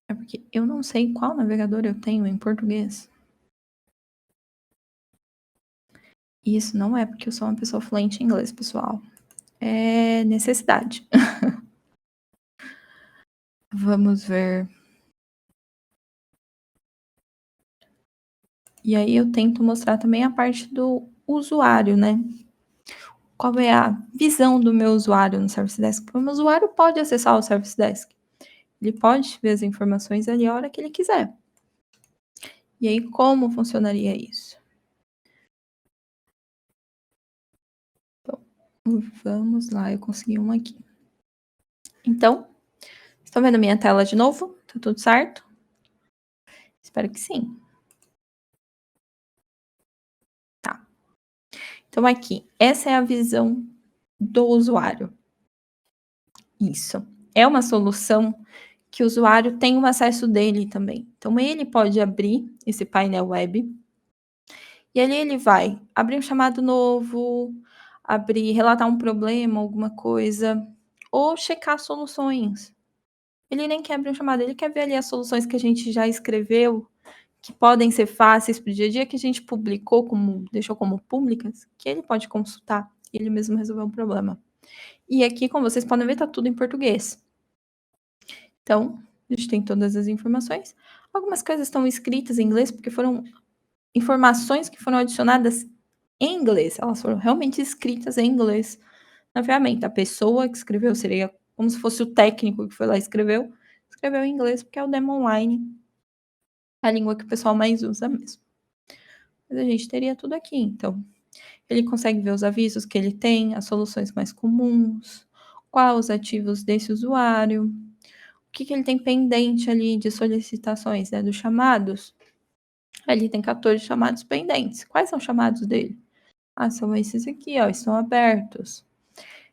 É porque eu não sei qual navegador eu tenho em português. Isso não é porque eu sou uma pessoa fluente em inglês, pessoal, é necessidade. Vamos ver. E aí eu tento mostrar também a parte do usuário, né. Qual é a visão do meu usuário no Service Desk? O meu usuário pode acessar o Service Desk, ele pode ver as informações ali a hora que ele quiser. E aí como funcionaria isso? Então, vamos lá, eu consegui um aqui. Então, estão vendo minha tela de novo? Tá tudo certo? Espero que sim. Tá. Então aqui, essa é a visão do usuário. Isso. É uma solução que o usuário tem o acesso dele também. Então ele pode abrir esse painel web, e ali ele vai abrir um chamado novo, abrir relatar um problema, alguma coisa, ou checar soluções. Ele nem quer abrir um chamado, ele quer ver ali as soluções que a gente já escreveu, que podem ser fáceis para o dia a dia, que a gente publicou como deixou como públicas, que ele pode consultar e ele mesmo resolver um problema. E aqui, como vocês podem ver, tá tudo em português. Então, a gente tem todas as informações. Algumas coisas estão escritas em inglês, porque foram informações que foram adicionadas em inglês, elas foram realmente escritas em inglês na ferramenta. A pessoa que escreveu seria como se fosse o técnico que foi lá e escreveu em inglês, porque é o demo online, a língua que o pessoal mais usa mesmo. Mas a gente teria tudo aqui, então. Ele consegue ver os avisos que ele tem, as soluções mais comuns, quais os ativos desse usuário, o que ele tem pendente ali de solicitações, né, dos chamados. Ali tem 14 chamados pendentes. Quais são os chamados dele? Ah, são esses aqui, ó, estão abertos.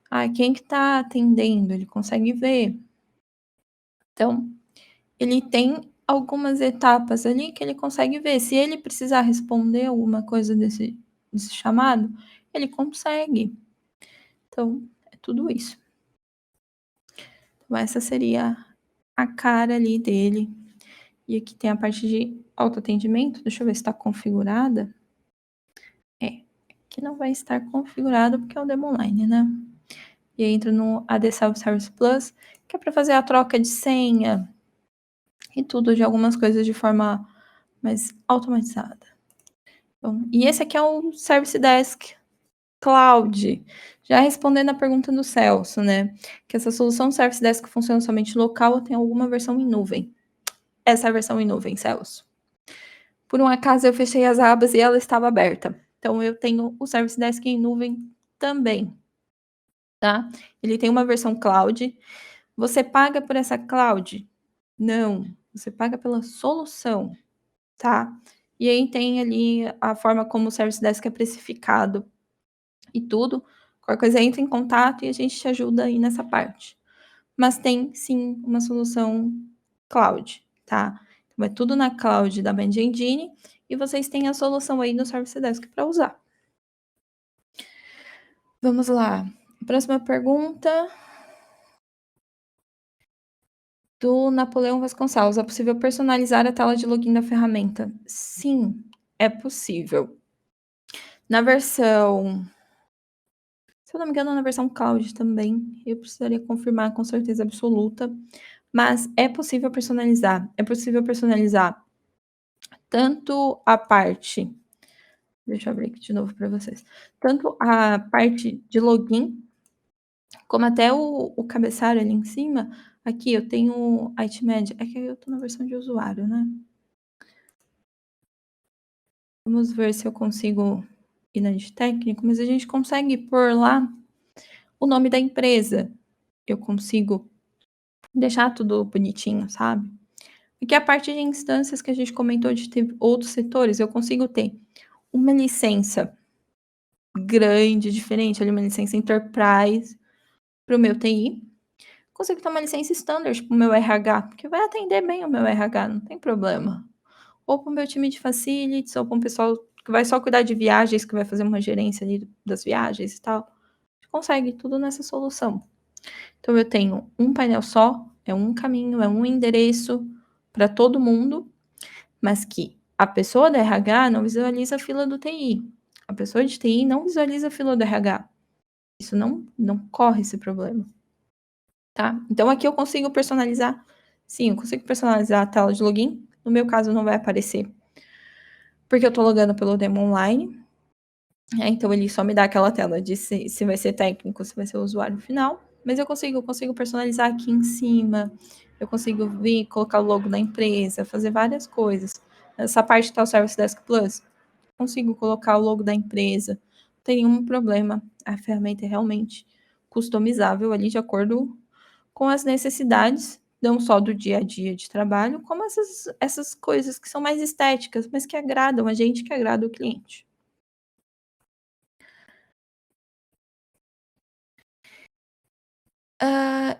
Ah, quem que tá atendendo? Ele consegue ver. Então, ele tem algumas etapas ali que ele consegue ver. Se ele precisar responder alguma coisa desse chamado, ele consegue. Então, é tudo isso. Então, essa seria a cara ali dele. E aqui tem a parte de autoatendimento. Deixa eu ver se está configurada. É, que não vai estar configurado porque é o demo online, né? E aí entra no AD Self Service Plus, que é para fazer a troca de senha e tudo de algumas coisas de forma mais automatizada. Bom, e esse aqui é o Service Desk Cloud. Já respondendo a pergunta do Celso, né? Que essa solução Service Desk funciona somente local ou tem alguma versão em nuvem? Essa é a versão em nuvem, Celso. Por um acaso eu fechei as abas e ela estava aberta. Então eu tenho o Service Desk em nuvem também, tá? Ele tem uma versão cloud. Você paga por essa cloud? Não, você paga pela solução, tá? E aí tem ali a forma como o Service Desk é precificado e tudo. Qualquer coisa entra em contato e a gente te ajuda aí nessa parte. Mas tem sim uma solução cloud, tá? Então é tudo na cloud da Band Engine e vocês têm a solução aí no Service Desk para usar. Vamos lá. Próxima pergunta do Napoleão Vasconcelos. É possível personalizar a tela de login da ferramenta? Sim, é possível. Na versão, se eu não me engano, na versão cloud também, eu precisaria confirmar com certeza absoluta, mas é possível personalizar. É possível personalizar tanto a parte, deixa eu abrir aqui de novo para vocês, tanto a parte de login, como até o cabeçalho ali em cima. Aqui eu tenho a Itmed, é que eu tô na versão de usuário, né. Vamos ver se eu consigo ir na de técnico, mas a gente consegue pôr lá o nome da empresa. Eu consigo deixar tudo bonitinho, sabe. Porque a parte de instâncias que a gente comentou de ter outros setores, eu consigo ter uma licença grande, diferente, ali uma licença enterprise para o meu TI, consigo ter uma licença standard para o meu RH, porque vai atender bem o meu RH, não tem problema. Ou para o meu time de facilities, ou para um pessoal que vai só cuidar de viagens, que vai fazer uma gerência ali das viagens e tal. A gente consegue tudo nessa solução. Então eu tenho um painel só, é um caminho, é um endereço para todo mundo, mas que a pessoa da RH não visualiza a fila do TI. A pessoa de TI não visualiza a fila do RH. Isso não corre esse problema, tá. Então aqui eu consigo personalizar, sim, eu consigo personalizar a tela de login, no meu caso não vai aparecer, porque eu tô logando pelo demo online, então ele só me dá aquela tela de se vai ser técnico, se vai ser o usuário final, mas eu consigo personalizar aqui em cima, eu consigo vir, colocar o logo da empresa, fazer várias coisas. Essa parte tá o Service Desk Plus, consigo colocar o logo da empresa, não tem nenhum problema, a ferramenta é realmente customizável ali de acordo com as necessidades, não só do dia a dia de trabalho, como essas coisas que são mais estéticas, mas que agradam a gente, que agrada o cliente.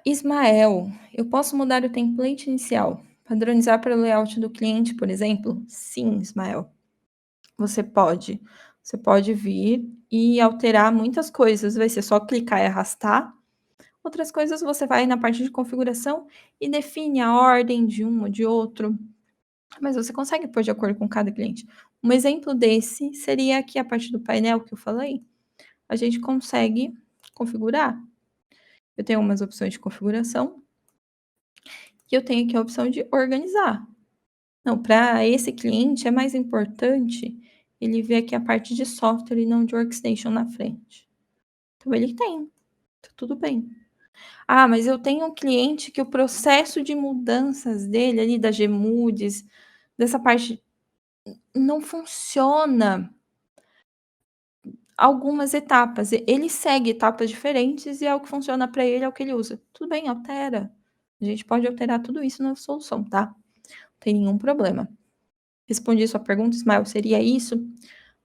Ismael, eu posso mudar o template inicial, padronizar para o layout do cliente, por exemplo? Sim, Ismael, você pode. Você pode vir e alterar muitas coisas, vai ser só clicar e arrastar. Outras coisas você vai na parte de configuração e define a ordem de um ou de outro, mas você consegue pôr de acordo com cada cliente. Um exemplo desse seria aqui a parte do painel que eu falei, a gente consegue configurar. Eu tenho umas opções de configuração e eu tenho aqui a opção de organizar. Não, para esse cliente é mais importante ele ver aqui a parte de software e não de workstation na frente. Então ele tem, tá tudo bem. Ah, mas eu tenho um cliente que o processo de mudanças dele ali da Gmoods, dessa parte não funciona algumas etapas. Ele segue etapas diferentes e é o que funciona para ele, é o que ele usa. Tudo bem, altera. A gente pode alterar tudo isso na solução, tá? Não tem nenhum problema. Respondi sua pergunta, Ismael, seria isso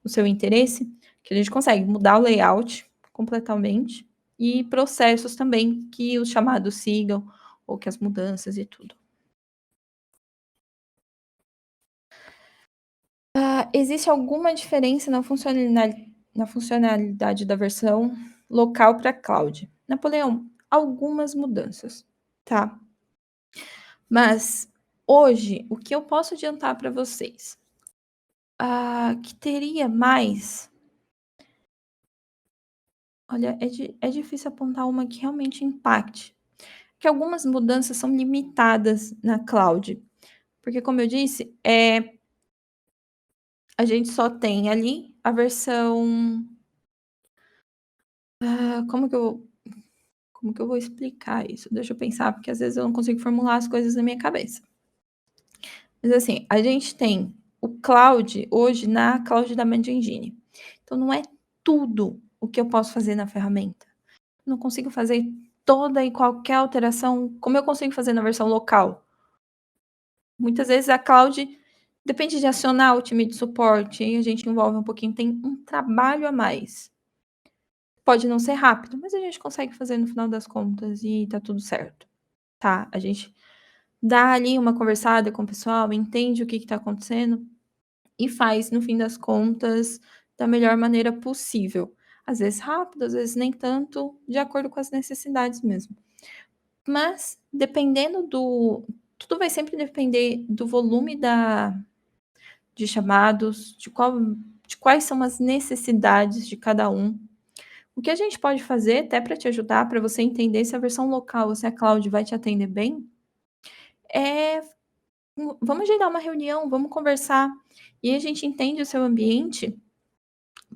o seu interesse? Que a gente consegue mudar o layout completamente e processos também que os chamados sigam ou que as mudanças e tudo. Existe alguma diferença na funcionalidade da versão local para cloud? Napoleão, algumas mudanças, tá? Mas hoje, o que eu posso adiantar para vocês? Que teria mais. Olha, é difícil apontar uma que realmente impacte, que algumas mudanças são limitadas na cloud, porque como eu disse, a gente só tem ali a versão. Ah, como que eu vou explicar isso? Deixa eu pensar, porque às vezes eu não consigo formular as coisas na minha cabeça. Mas assim, a gente tem o cloud hoje na cloud da Mandiant Engine. Então não é tudo o que eu posso fazer na ferramenta. Não consigo fazer toda e qualquer alteração como eu consigo fazer na versão local. Muitas vezes a cloud depende de acionar o time de suporte, aí a gente envolve um pouquinho, tem um trabalho a mais. Pode não ser rápido, mas a gente consegue fazer no final das contas e tá tudo certo, tá? A gente dá ali uma conversada com o pessoal, entende o que está acontecendo e faz, no fim das contas, da melhor maneira possível. Às vezes rápido, às vezes nem tanto, de acordo com as necessidades mesmo. Mas dependendo do tudo vai sempre depender do volume de chamados, de quais são as necessidades de cada um. O que a gente pode fazer, até para te ajudar, para você entender se a versão local ou se a cloud vai te atender bem, é vamos agendar uma reunião, vamos conversar, e a gente entende o seu ambiente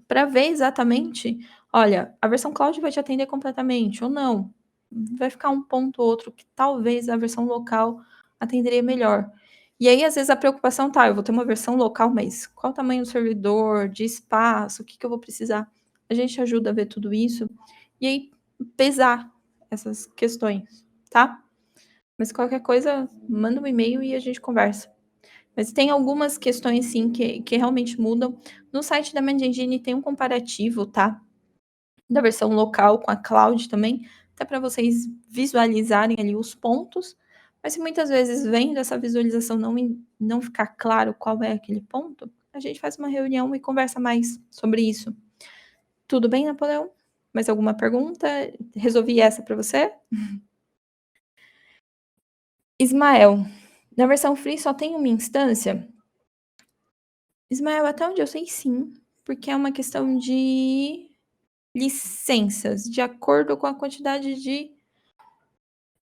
para ver exatamente, olha, a versão cloud vai te atender completamente ou não. Vai ficar um ponto ou outro que talvez a versão local atenderia melhor. E aí, às vezes, a preocupação tá, eu vou ter uma versão local, mas qual o tamanho do servidor, de espaço, o que que eu vou precisar? A gente ajuda a ver tudo isso e aí pesar essas questões, tá? Mas qualquer coisa, manda um e-mail e a gente conversa. Mas tem algumas questões sim que realmente mudam. No site da Mind Engine tem um comparativo, tá? Da versão local com a cloud também, até para vocês visualizarem ali os pontos. Mas se muitas vezes vendo essa visualização não ficar claro qual é aquele ponto, a gente faz uma reunião e conversa mais sobre isso. Tudo bem, Napoleão? Mais alguma pergunta? Resolvi essa para você? Ismael, na versão free só tem uma instância? Ismael, até onde eu sei, sim. porque é uma questão de licenças, de acordo com a quantidade de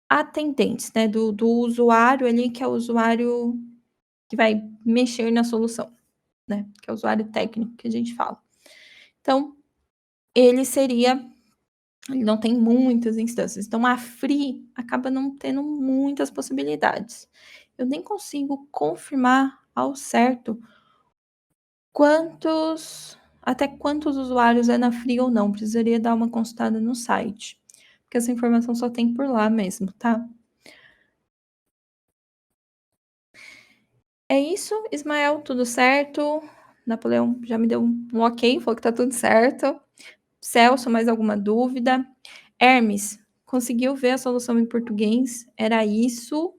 atendentes, né, do usuário ali, que é o usuário que vai mexer na solução, né, que é o usuário técnico que a gente fala. Então, ele seria ele não tem muitas instâncias, então a free acaba não tendo muitas possibilidades. Eu nem consigo confirmar ao certo até quantos usuários é na free ou não, precisaria dar uma consultada no site, porque essa informação só tem por lá mesmo, tá? É isso, Ismael, tudo certo. Napoleão já me deu um ok, falou que tá tudo certo. Celso, mais alguma dúvida? Hermes, conseguiu ver a solução em português? Era isso?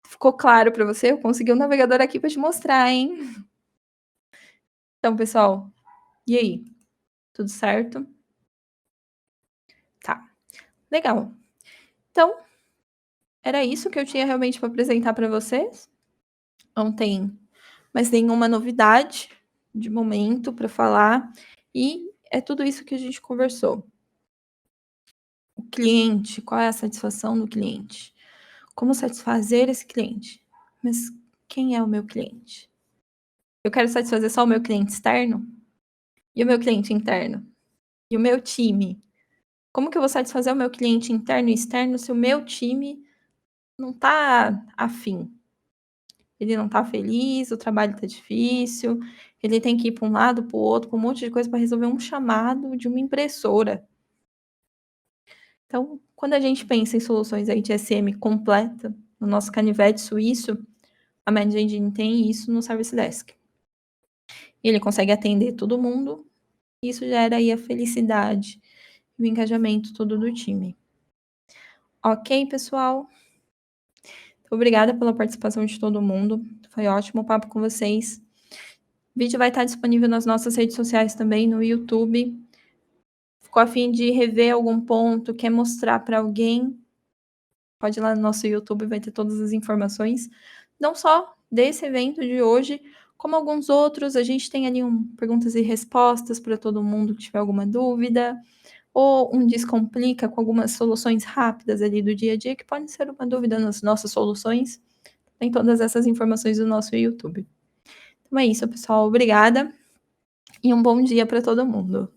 Ficou claro para você? Eu consegui o navegador aqui para te mostrar, hein? Então, pessoal, e aí? Tudo certo? Tá, legal. Então, era isso que eu tinha realmente para apresentar para vocês. Não tem mais nenhuma novidade de momento para falar. E é tudo isso que a gente conversou. O cliente, qual é a satisfação do cliente? Como satisfazer esse cliente? Mas quem é o meu cliente? Eu quero satisfazer só o meu cliente externo? E o meu cliente interno? E o meu time? Como que eu vou satisfazer o meu cliente interno e externo se o meu time não tá afim? Ele não tá feliz, o trabalho tá difícil, ele tem que ir para um lado, para o outro, com um monte de coisa para resolver um chamado de uma impressora. Então, quando a gente pensa em soluções aí de SM completa, no nosso canivete suíço, a Managed Engine tem isso no Service Desk. E ele consegue atender todo mundo, e isso gera aí a felicidade e o engajamento todo do time. Ok, pessoal? Obrigada pela participação de todo mundo. Foi ótimo o papo com vocês. O vídeo vai estar disponível nas nossas redes sociais também, no YouTube. Ficou a fim de rever algum ponto, quer mostrar para alguém? Pode ir lá no nosso YouTube, vai ter todas as informações. Não só desse evento de hoje, como alguns outros. A gente tem ali perguntas e respostas para todo mundo que tiver alguma dúvida. Ou um Descomplica com algumas soluções rápidas ali do dia a dia, que podem ser uma dúvida nas nossas soluções. Tem todas essas informações no nosso YouTube. Então é isso, pessoal. Obrigada e um bom dia para todo mundo.